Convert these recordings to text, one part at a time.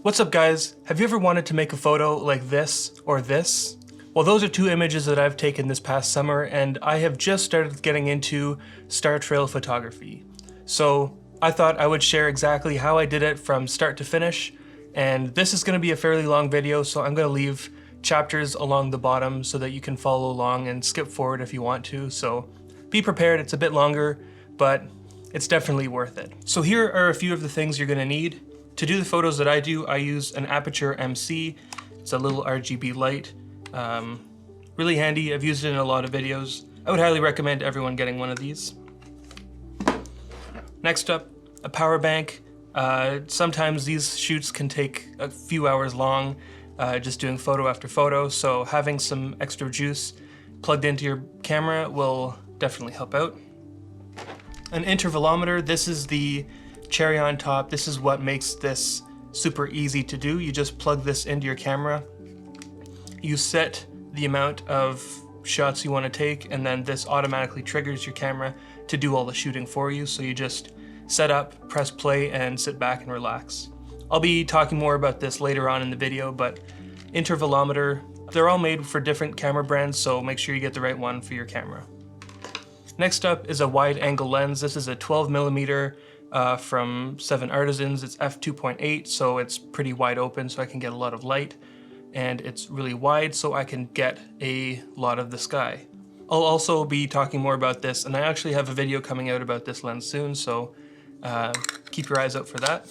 What's up guys? Have you ever wanted to make a photo like this or this? Well, those are two images that I've taken this past summer, and I have just started getting into star trail photography. So I thought I would share exactly how I did it from start to finish, and this is going to be a fairly long video, so I'm going to leave chapters along the bottom so that you can follow along and skip forward if you want to. So be prepared, it's a bit longer, but it's definitely worth it. So here are a few of the things you're going to need. To do the photos that I do, I use an Aperture MC. It's a little RGB light. Really handy, I've used it in a lot of videos. I would highly recommend everyone getting one of these. Next up, a power bank. Sometimes these shoots can take a few hours long, just doing photo after photo, so having some extra juice plugged into your camera will definitely help out. An intervalometer, this is the cherry on top. This is what makes this super easy to do. You just plug this into your camera. You set the amount of shots you want to take, and then this automatically triggers your camera to do all the shooting for you. So you just set up, press play, and sit back and relax. I'll be talking more about this later on in the video, but intervalometer, they're all made for different camera brands, so make sure you get the right one for your camera. Next up is a wide angle lens. This is a 12mm from 7 Artisans. It's f2.8, so it's pretty wide open, so I can get a lot of light. And it's really wide, so I can get a lot of the sky. I'll also be talking more about this, and I actually have a video coming out about this lens soon, so keep your eyes out for that.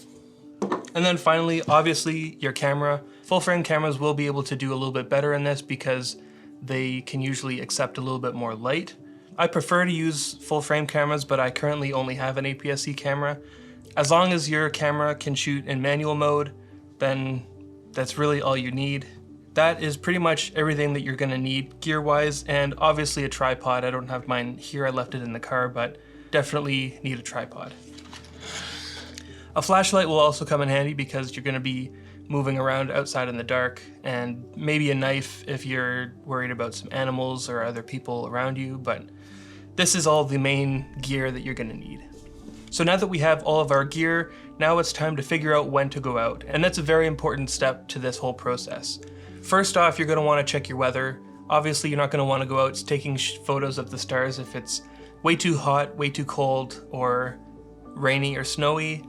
And then finally, obviously, your camera. Full frame cameras will be able to do a little bit better in this because they can usually accept a little bit more light. I prefer to use full frame cameras, but I currently only have an APS-C camera. As long as your camera can shoot in manual mode, then that's really all you need. That is pretty much everything that you're gonna need gear-wise, and obviously a tripod. I don't have mine here, I left it in the car, but definitely need a tripod. A flashlight will also come in handy because you're gonna be moving around outside in the dark, and maybe a knife if you're worried about some animals or other people around you, but this is all the main gear that you're gonna need. So now that we have all of our gear, now it's time to figure out when to go out, and that's a very important step to this whole process. First off, you're gonna wanna check your weather. Obviously, you're not gonna wanna go out taking photos of the stars if it's way too hot, way too cold, or rainy or snowy.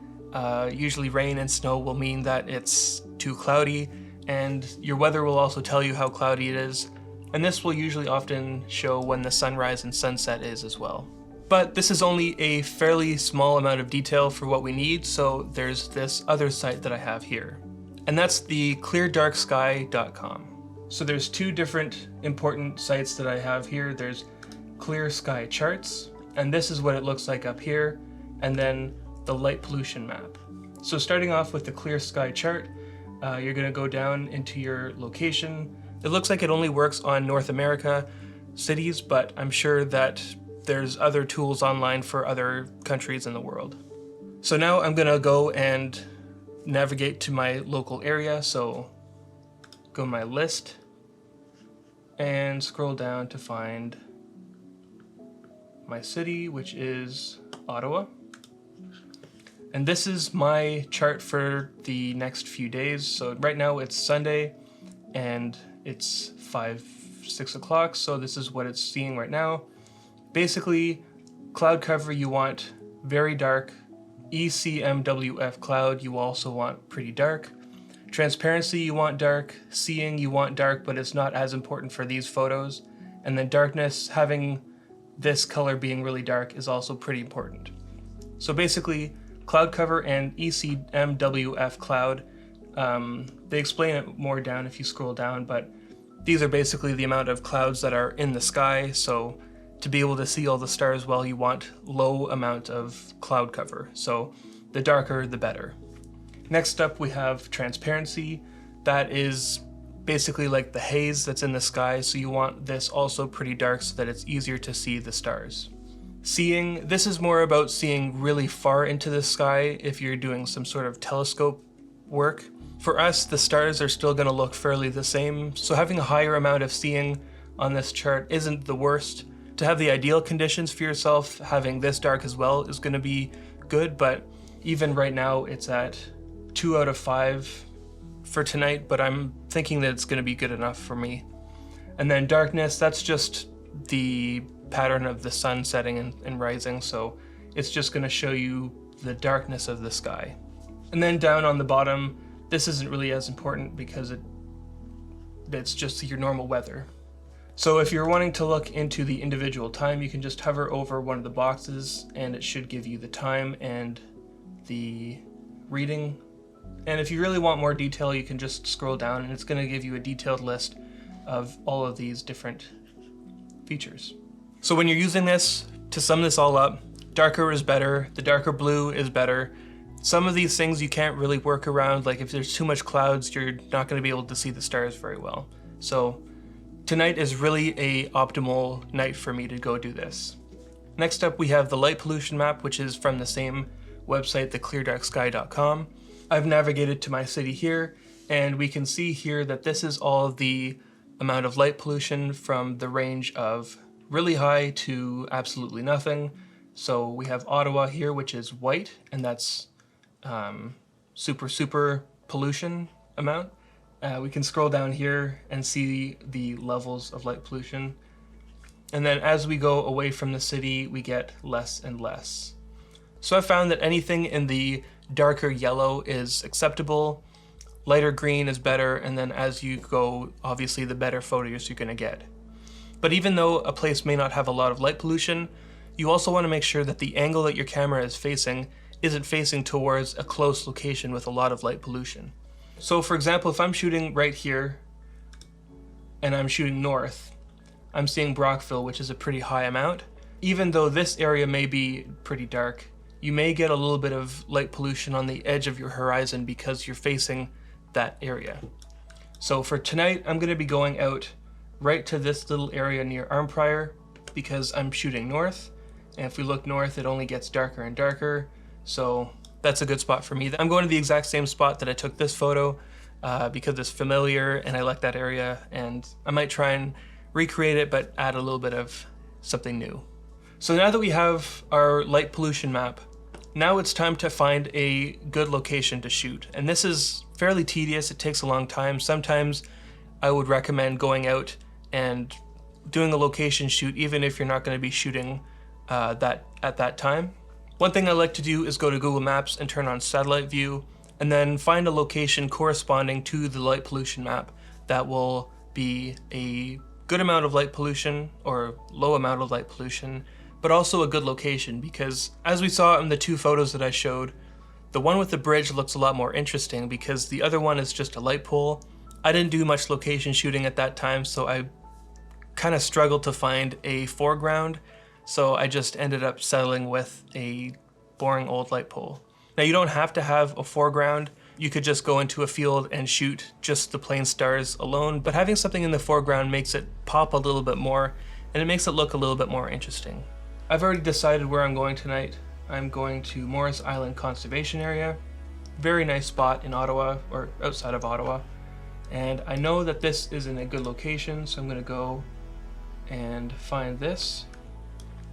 Usually rain and snow will mean that it's too cloudy, and your weather will also tell you how cloudy it is, and this will usually often show when the sunrise and sunset is as well. But this is only a fairly small amount of detail for what we need, so there's this other site that I have here, and that's the cleardarksky.com. So there's two different important sites that I have here. There's Clear Sky Charts, and this is what it looks like up here, and then the light pollution map. So starting off with the Clear Sky Chart, you're gonna go down into your location. It looks like it only works on North America cities, but I'm sure that there's other tools online for other countries in the world. So now I'm gonna go and navigate to my local area. So go to my list and scroll down to find my city, which is Ottawa. And this is my chart for the next few days. So right now it's Sunday and it's 6 o'clock. So this is what it's seeing right now. Basically, cloud cover you want very dark. ECMWF cloud you also want pretty dark. Transparency you want dark. Seeing you want dark, but it's not as important for these photos. And then darkness, having this color being really dark is also pretty important. So basically, cloud cover and ECMWF cloud, they explain it more down if you scroll down, but these are basically the amount of clouds that are in the sky. So to be able to see all the stars well, you want low amount of cloud cover. So the darker, the better. Next up, we have transparency. That is basically like the haze that's in the sky. So you want this also pretty dark so that it's easier to see the stars. Seeing, this is more about seeing really far into the sky if you're doing some sort of telescope work. For us, the stars are still going to look fairly the same, so having a higher amount of seeing on this chart isn't the worst. To have the ideal conditions for yourself, having this dark as well is going to be good, but even right now it's at 2 out of 5 for tonight, but I'm thinking that it's going to be good enough for me. And then darkness, that's just the pattern of the sun setting and rising, so it's just going to show you the darkness of the sky. And then down on the bottom, this isn't really as important because it's just your normal weather. So if you're wanting to look into the individual time, you can just hover over one of the boxes and it should give you the time and the reading. And if you really want more detail, you can just scroll down and it's going to give you a detailed list of all of these different features. So when you're using this, to sum this all up, darker is better, the darker blue is better. Some of these things you can't really work around, like if there's too much clouds, you're not going to be able to see the stars very well. So tonight is really a optimal night for me to go do this. Next up we have the light pollution map, which is from the same website, thecleardarksky.com. I've navigated to my city here, and we can see here that this is all the amount of light pollution from the range of really high to absolutely nothing. So we have Ottawa here, which is white, and that's super pollution amount. We can scroll down here and see the levels of light pollution. And then as we go away from the city, we get less and less. So I found that anything in the darker yellow is acceptable, lighter green is better, and then as you go, obviously the better photos you're gonna get. But even though a place may not have a lot of light pollution, you also want to make sure that the angle that your camera is facing isn't facing towards a close location with a lot of light pollution. So for example, if I'm shooting right here and I'm shooting north, I'm seeing Brockville, which is a pretty high amount. Even though this area may be pretty dark, you may get a little bit of light pollution on the edge of your horizon because you're facing that area. So for tonight, I'm going to be going out right to this little area near Armprior because I'm shooting north. And if we look north, it only gets darker and darker. So that's a good spot for me. I'm going to the exact same spot that I took this photo because it's familiar and I like that area, and I might try and recreate it but add a little bit of something new. So now that we have our light pollution map, now it's time to find a good location to shoot. And this is fairly tedious, it takes a long time. Sometimes I would recommend going out and doing a location shoot even if you're not going to be shooting that at that time. One thing I like to do is go to Google Maps and turn on satellite view and then find a location corresponding to the light pollution map that will be a good amount of light pollution or low amount of light pollution, but also a good location, because as we saw in the two photos that I showed, the one with the bridge looks a lot more interesting because the other one is just a light pole. I didn't do much location shooting at that time, so I kind of struggled to find a foreground. So I just ended up settling with a boring old light pole. Now you don't have to have a foreground. You could just go into a field and shoot just the plain stars alone, but having something in the foreground makes it pop a little bit more and it makes it look a little bit more interesting. I've already decided where I'm going tonight. I'm going to Morris Island Conservation Area. Very nice spot in Ottawa, or outside of Ottawa. And I know that this is in a good location, so I'm gonna go and find this.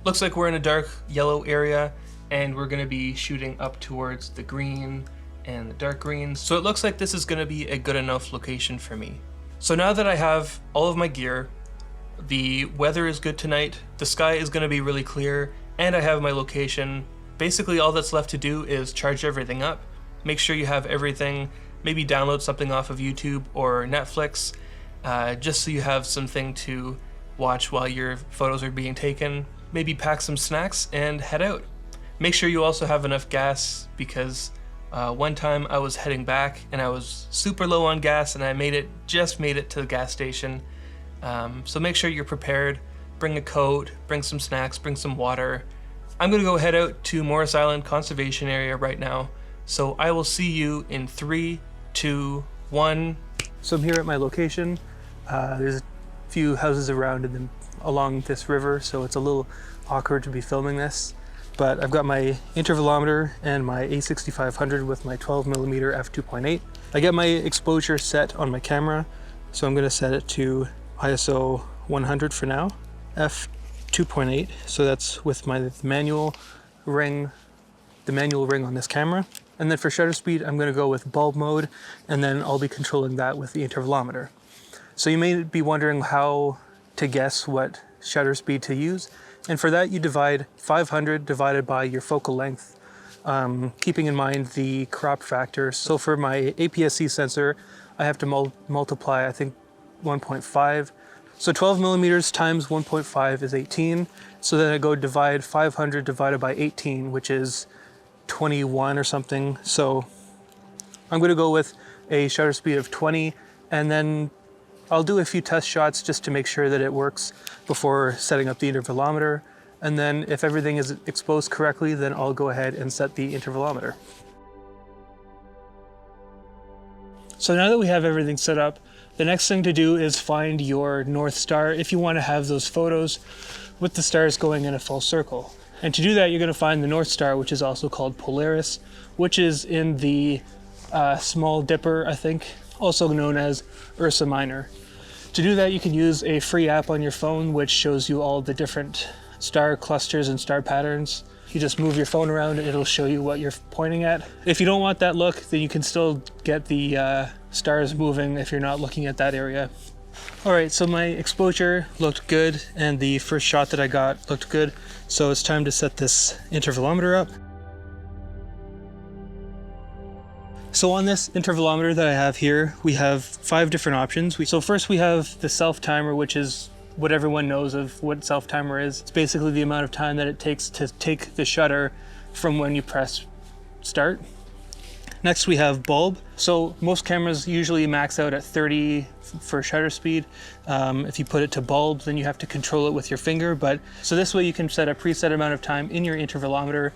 Looks like we're in a dark yellow area and we're gonna be shooting up towards the green and the dark green. So it looks like this is gonna be a good enough location for me. So now that I have all of my gear, the weather is good tonight, the sky is gonna be really clear, and I have my location, basically all that's left to do is charge everything up, make sure you have everything, maybe download something off of YouTube or Netflix, just so you have something to watch while your photos are being taken. Maybe pack some snacks and head out. Make sure you also have enough gas, because one time I was heading back and I was super low on gas and I just made it to the gas station. So make sure you're prepared. Bring a coat, bring some snacks, bring some water. I'm gonna go head out to Morris Island Conservation Area right now. So I will see you in 3, 2, 1. So I'm here at my location. There's a few houses around along this river, so it's a little awkward to be filming this. But I've got my intervalometer and my A6500 with my 12mm f2.8. I get my exposure set on my camera, so I'm going to set it to ISO 100 for now, f2.8. So that's with my manual ring the manual ring on this camera. And then for shutter speed, I'm going to go with bulb mode, and then I'll be controlling that with the intervalometer. So you may be wondering how to guess what shutter speed to use. And for that, you divide 500 divided by your focal length, keeping in mind the crop factor. So for my APS-C sensor, I have to multiply, I think, 1.5. So 12 millimeters times 1.5 is 18. So then I go divide 500 divided by 18, which is 21 or something. So I'm going to go with a shutter speed of 20, and then I'll do a few test shots just to make sure that it works before setting up the intervalometer. And then if everything is exposed correctly, then I'll go ahead and set the intervalometer. So now that we have everything set up, the next thing to do is find your North Star if you want to have those photos with the stars going in a full circle. And to do that, you're going to find the North Star, which is also called Polaris, which is in the Small Dipper, I think, also known as Ursa Minor. To do that, you can use a free app on your phone, which shows you all the different star clusters and star patterns. You just move your phone around and it'll show you what you're pointing at. If you don't want that look, then you can still get the stars moving if you're not looking at that area. All right, so my exposure looked good and the first shot that I got looked good. So it's time to set this intervalometer up. So on this intervalometer that I have here, we have 5 different options. So first we have the self-timer, which is what everyone knows of what self-timer is. It's basically the amount of time that it takes to take the shutter from when you press start. Next we have bulb. So most cameras usually max out at 30 for shutter speed. If you put it to bulb, then you have to control it with your finger. So this way you can set a preset amount of time in your intervalometer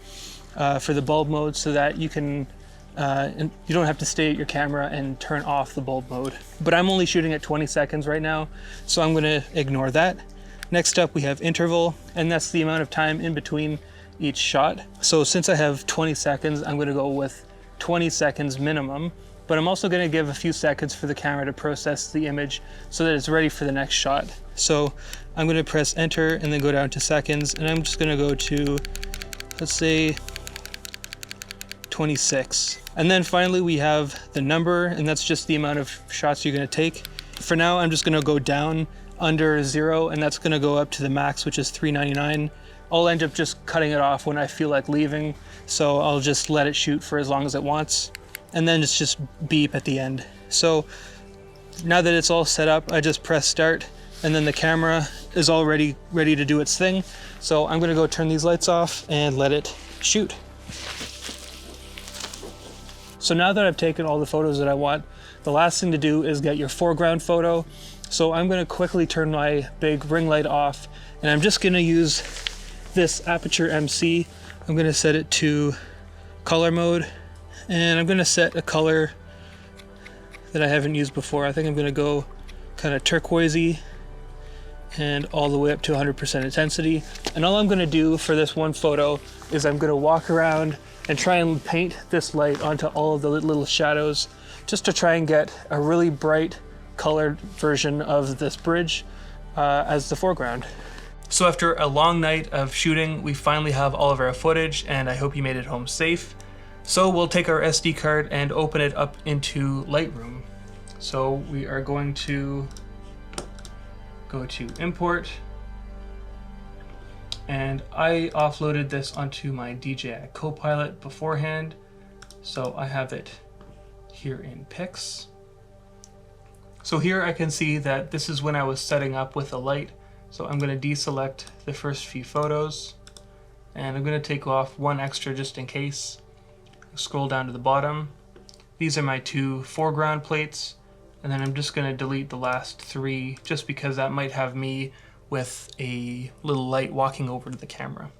for the bulb mode, so that you can and you don't have to stay at your camera and turn off the bulb mode. But I'm only shooting at 20 seconds right now, so I'm going to ignore that. Next up we have interval, and that's the amount of time in between each shot. So since I have 20 seconds, I'm going to go with 20 seconds minimum, but I'm also going to give a few seconds for the camera to process the image so that it's ready for the next shot. So I'm going to press enter and then go down to seconds, and I'm just going to go to, let's say, 26. And then finally we have the number, and that's just the amount of shots you're going to take. For now, I'm just going to go down under 0, and that's going to go up to the max, which is 399. I'll end up just cutting it off when I feel like leaving, so I'll just let it shoot for as long as it wants, and then it's just beep at the end. So now that it's all set up, I just press start, and then the camera is already ready to do its thing. So I'm going to go turn these lights off and let it shoot. So now that I've taken all the photos that I want, the last thing to do is get your foreground photo. So I'm going to quickly turn my big ring light off, and I'm just going to use this Aperture MC. I'm going to set it to color mode, and I'm going to set a color that I haven't used before. I think I'm going to go kind of turquoisey and all the way up to 100% intensity. And all I'm going to do for this one photo is I'm going to walk around and try and paint this light onto all of the little shadows, just to try and get a really bright colored version of this bridge as the foreground. So after a long night of shooting, we finally have all of our footage, and I hope you made it home safe. So we'll take our SD card and open it up into Lightroom. So we are going to go to import, and I offloaded this onto my DJI Copilot beforehand, so I have it here in Pics. So here I can see that this is when I was setting up with the light. So I'm going to deselect the first few photos, and I'm going to take off one extra just in case. Scroll down to the bottom. These are my 2 foreground plates, and then I'm just going to delete the last 3 just because that might have me with a little light walking over to the camera.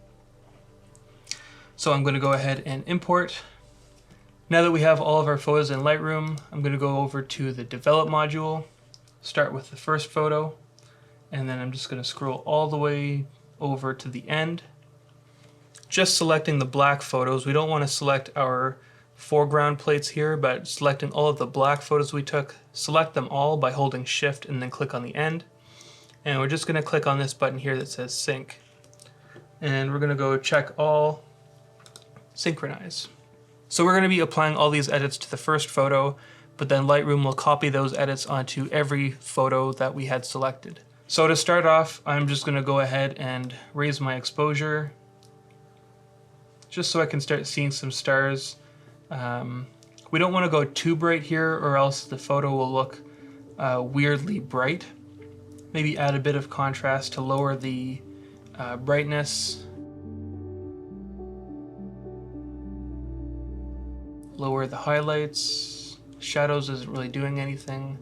So I'm going to go ahead and import. Now that we have all of our photos in Lightroom, I'm going to go over to the Develop module, start with the first photo, and then I'm just going to scroll all the way over to the end. Just selecting the black photos. We don't want to select our foreground plates here, but selecting all of the black photos we took, select them all by holding Shift and then click on the end. And we're just going to click on this button here that says Sync. And we're going to go check all, synchronize. So we're going to be applying all these edits to the first photo, but then Lightroom will copy those edits onto every photo that we had selected. So to start off, I'm just going to go ahead and raise my exposure just so I can start seeing some stars. We don't want to go too bright here or else the photo will look weirdly bright. Maybe add a bit of contrast to lower the brightness. Lower the highlights. Shadows isn't really doing anything.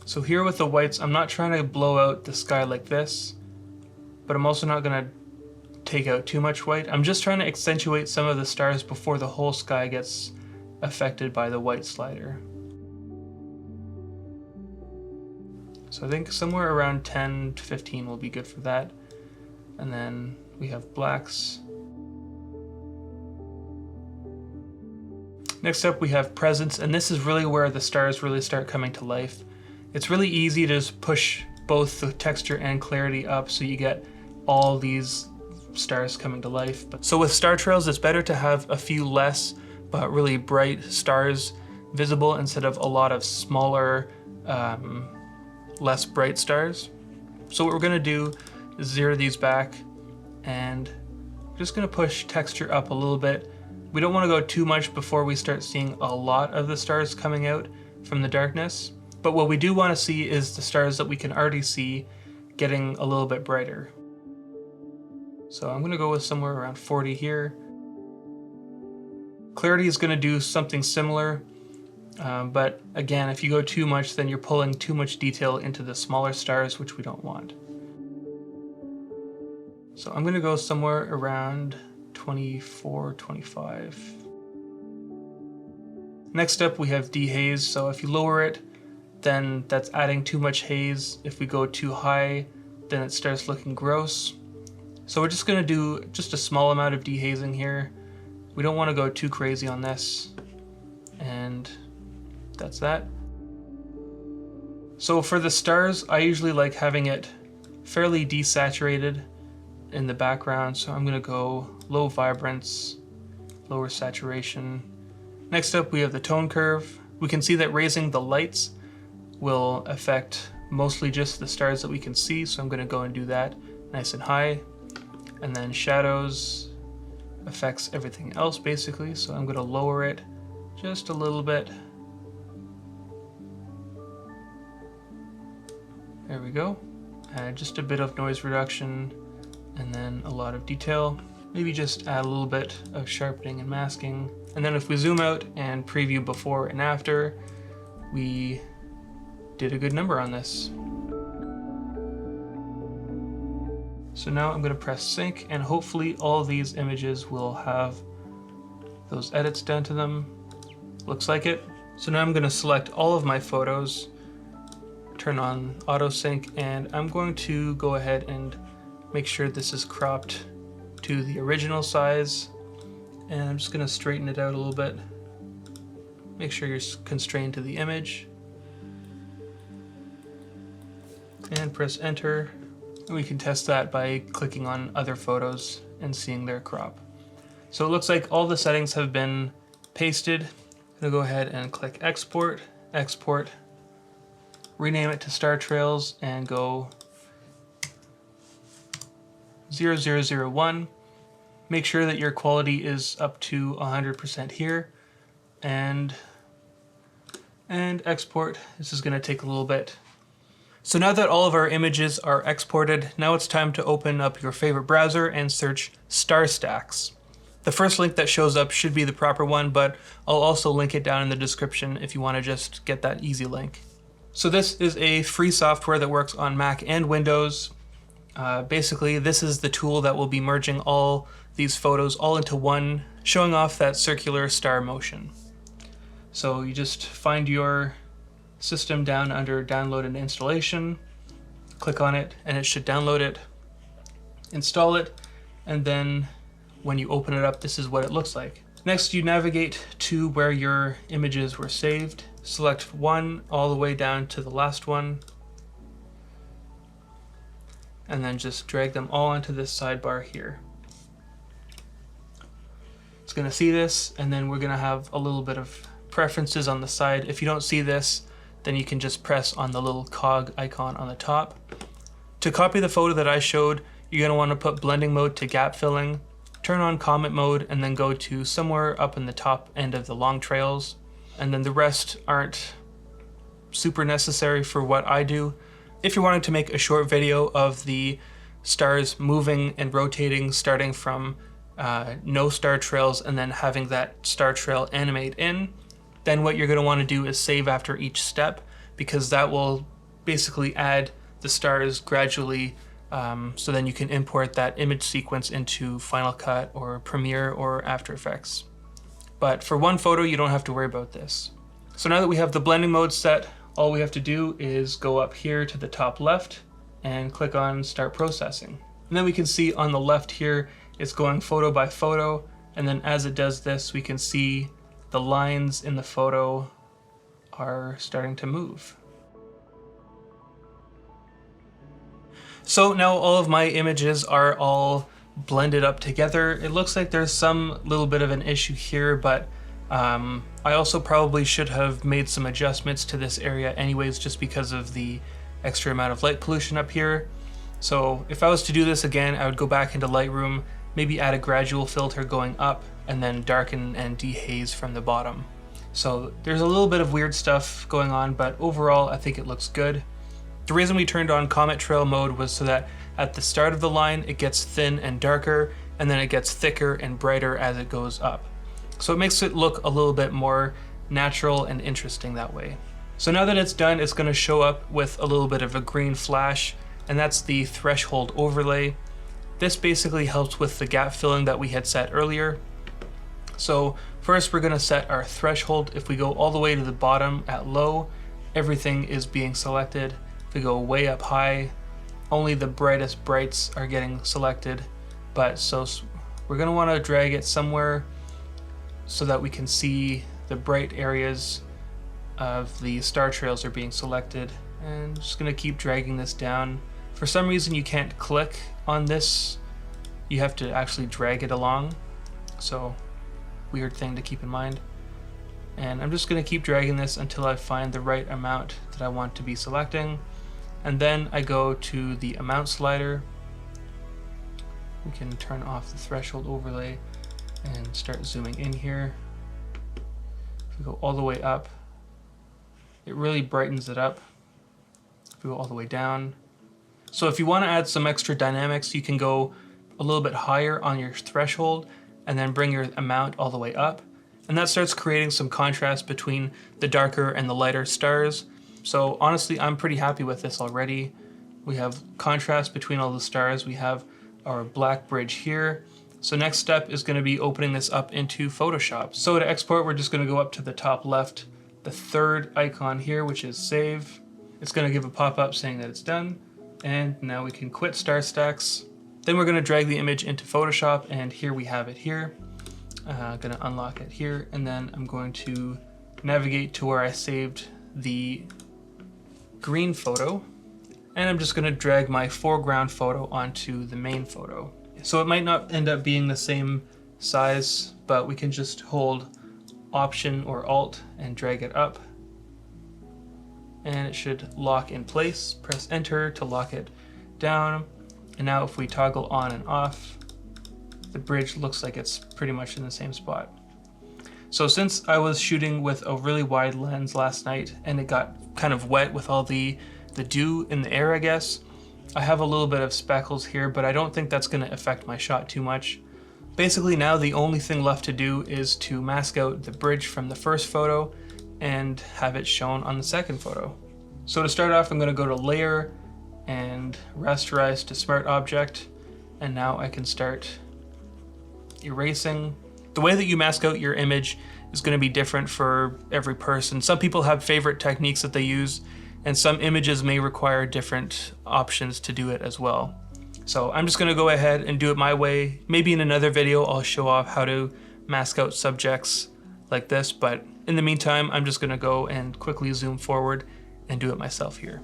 So here with the whites, I'm not trying to blow out the sky like this, but I'm also not going to take out too much white. I'm just trying to accentuate some of the stars before the whole sky gets affected by the white slider. So I think somewhere around 10 to 15 will be good for that. And then we have blacks. Next up we have presence, and this is really where the stars really start coming to life. It's really easy to just push both the texture and clarity up so you get all these stars coming to life. So with star trails, it's better to have a few less but really bright stars visible instead of a lot of smaller, less bright stars. So what we're gonna do is zero these back, and I'm just gonna push texture up a little bit. We don't wanna go too much before we start seeing a lot of the stars coming out from the darkness. But what we do want to see is the stars that we can already see getting a little bit brighter. So I'm going to go with somewhere around 40 here. Clarity is going to do something similar, but again, if you go too much, then you're pulling too much detail into the smaller stars, which we don't want. So I'm going to go somewhere around 24, 25. Next up, we have dehaze. So if you lower it, then that's adding too much haze. If we go too high, then it starts looking gross. So we're just gonna do just a small amount of dehazing here. We don't wanna go too crazy on this. And that's that. So for the stars, I usually like having it fairly desaturated in the background. So I'm gonna go low vibrance, lower saturation. Next up, we have the tone curve. We can see that raising the lights will affect mostly just the stars that we can see, so I'm going to go and do that nice and high. And then shadows affects everything else basically, so I'm going to lower it just a little bit. There we go. Just a bit of noise reduction and then a lot of detail. Maybe just add a little bit of sharpening and masking. And then if we zoom out and preview before and after, we did a good number on this. So now I'm going to press sync, and hopefully all of these images will have those edits done to them. Looks like it. So now I'm going to select all of my photos, turn on auto sync, and I'm going to go ahead and make sure this is cropped to the original size. And I'm just going to straighten it out a little bit. Make sure you're constrained to the image. And press enter. And we can test that by clicking on other photos and seeing their crop. So it looks like all the settings have been pasted. I'm gonna go ahead and click export, export, rename it to Star Trails and go 0001. Make sure that your quality is up to 100% here, and export. This is gonna take a little bit. So now that all of our images are exported, now it's time to open up your favorite browser and search StarStaX. The first link that shows up should be the proper one, but I'll also link it down in the description if you want to just get that easy link. So this is a free software that works on Mac and Windows. Basically, this is the tool that will be merging all these photos all into one, showing off that circular star motion. So you just find your system down under download and installation, click on it, and it should download it, install it, and then when you open it up, this is what it looks like. Next, you navigate to where your images were saved. Select one all the way down to the last one. and then just drag them all onto this sidebar here. It's gonna see this, and then we're gonna have a little bit of preferences on the side. If you don't see this, then you can just press on the little cog icon on the top. To copy the photo that I showed, you're gonna wanna put blending mode to gap filling, turn on comet mode, and then go to somewhere up in the top end of the long trails. And then the rest aren't super necessary for what I do. If you're wanting to make a short video of the stars moving and rotating, starting from no star trails and then having that star trail animate in, then what you're going to want to do is save after each step, because that will basically add the stars gradually, so then you can import that image sequence into Final Cut or Premiere or After Effects. But for one photo, you don't have to worry about this. So now that we have the blending mode set, all we have to do is go up here to the top left and click on Start Processing. And then we can see on the left here, it's going photo by photo. And then as it does this, we can see the lines in the photo are starting to move. So now all of my images are all blended up together. It looks like there's some little bit of an issue here, but I also probably should have made some adjustments to this area anyways, just because of the extra amount of light pollution up here. So if I was to do this again, I would go back into Lightroom, maybe add a gradual filter going up, and then darken and dehaze from the bottom. So there's a little bit of weird stuff going on, but overall I think it looks good. The reason we turned on Comet Trail mode was so that at the start of the line it gets thin and darker, and then it gets thicker and brighter as it goes up. So it makes it look a little bit more natural and interesting that way. So now that it's done, it's going to show up with a little bit of a green flash, and that's the threshold overlay. This basically helps with the gap filling that we had set earlier. So first we're going to set our threshold. If we go all the way to the bottom at low, everything is being selected. If we go way up high, only the brightest brights are getting selected. But so we're going to want to drag it somewhere so that we can see the bright areas of the star trails are being selected. And just going to keep dragging this down. For some reason you can't click on this, you have to actually drag it along. So weird thing to keep in mind. And I'm just going to keep dragging this until I find the right amount that I want to be selecting. And then I go to the amount slider. We can turn off the threshold overlay and start zooming in here. If we go all the way up, it really brightens it up. If we go all the way down. So if you want to add some extra dynamics, you can go a little bit higher on your threshold and then bring your amount all the way up. And that starts creating some contrast between the darker and the lighter stars. So honestly, I'm pretty happy with this already. We have contrast between all the stars. We have our black bridge here. So next step is going to be opening this up into Photoshop. So to export, we're just going to go up to the top left, the third icon here, which is Save. It's going to give a pop-up saying that it's done. And now we can quit StarStaX. Then we're going to drag the image into Photoshop, and here we have it here. I'm going to unlock it here, and then I'm going to navigate to where I saved the green photo, and I'm just going to drag my foreground photo onto the main photo. So it might not end up being the same size, but we can just hold Option or Alt and drag it up, and it should lock in place. Press Enter to lock it down. And now if we toggle on and off, the bridge looks like it's pretty much in the same spot. So since I was shooting with a really wide lens last night and it got kind of wet with all the dew in the air, I guess, I have a little bit of speckles here, but I don't think that's going to affect my shot too much. Basically now the only thing left to do is to mask out the bridge from the first photo and have it shown on the second photo. So to start off, I'm going to go to Layer and Rasterize to Smart Object, and now I can start erasing. The way that you mask out your image is going to be different for every person. Some people have favorite techniques that they use, and some images may require different options to do it as well. So I'm just going to go ahead and do it my way. Maybe in another video I'll show off how to mask out subjects like this, but in the meantime I'm just going to go and quickly zoom forward and do it myself here.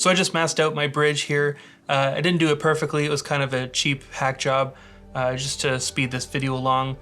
So I just masked out my bridge here. I didn't do it perfectly. It was kind of a cheap hack job just to speed this video along.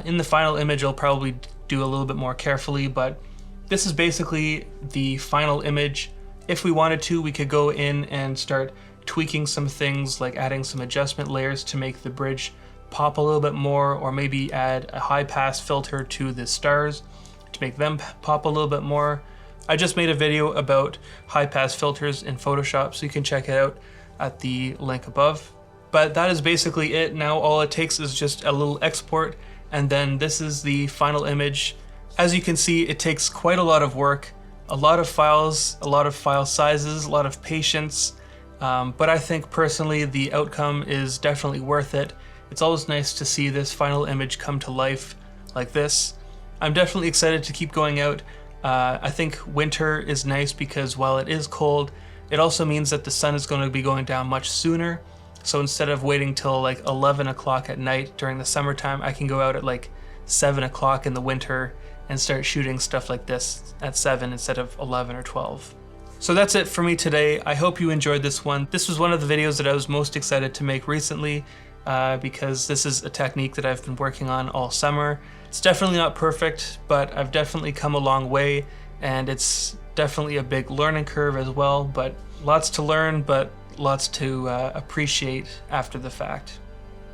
In the final image, I'll probably do a little bit more carefully, but this is basically the final image. If we wanted to, we could go in and start tweaking some things, like adding some adjustment layers to make the bridge pop a little bit more, or maybe add a high pass filter to the stars to make them pop a little bit more. I just made a video about high pass filters in Photoshop, so you can check it out at the link above. But that is basically it. Now all it takes is just a little export, and then this is the final image. As you can see, it takes quite a lot of work, a lot of files, a lot of file sizes, a lot of patience, but I think personally the outcome is definitely worth it. It's always nice to see this final image come to life like this. I'm definitely excited to keep going out. I think winter is nice because while it is cold, it also means that the sun is going to be going down much sooner. So instead of waiting till like 11 o'clock at night during the summertime, I can go out at like 7 o'clock in the winter and start shooting stuff like this at 7 instead of 11 or 12. So that's it for me today. I hope you enjoyed this one. This was one of the videos that I was most excited to make recently because this is a technique that I've been working on all summer. It's definitely not perfect, but I've definitely come a long way, and it's definitely a big learning curve as well, but lots to learn, but lots to appreciate after the fact.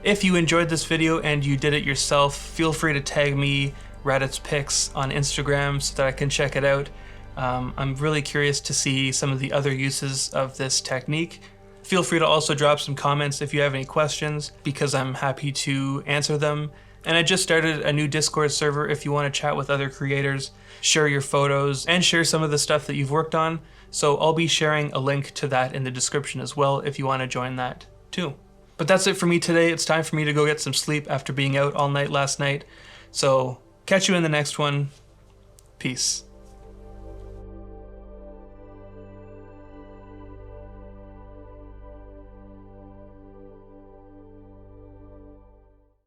If you enjoyed this video and you did it yourself, feel free to tag me Raditz Pics on Instagram so that I can check it out. I'm really curious to see some of the other uses of this technique. Feel free to also drop some comments if you have any questions, because I'm happy to answer them. And I just started a new Discord server if you want to chat with other creators, share your photos, and share some of the stuff that you've worked on. So I'll be sharing a link to that in the description as well if you want to join that too. But that's it for me today. It's time for me to go get some sleep after being out all night last night. So catch you in the next one. Peace.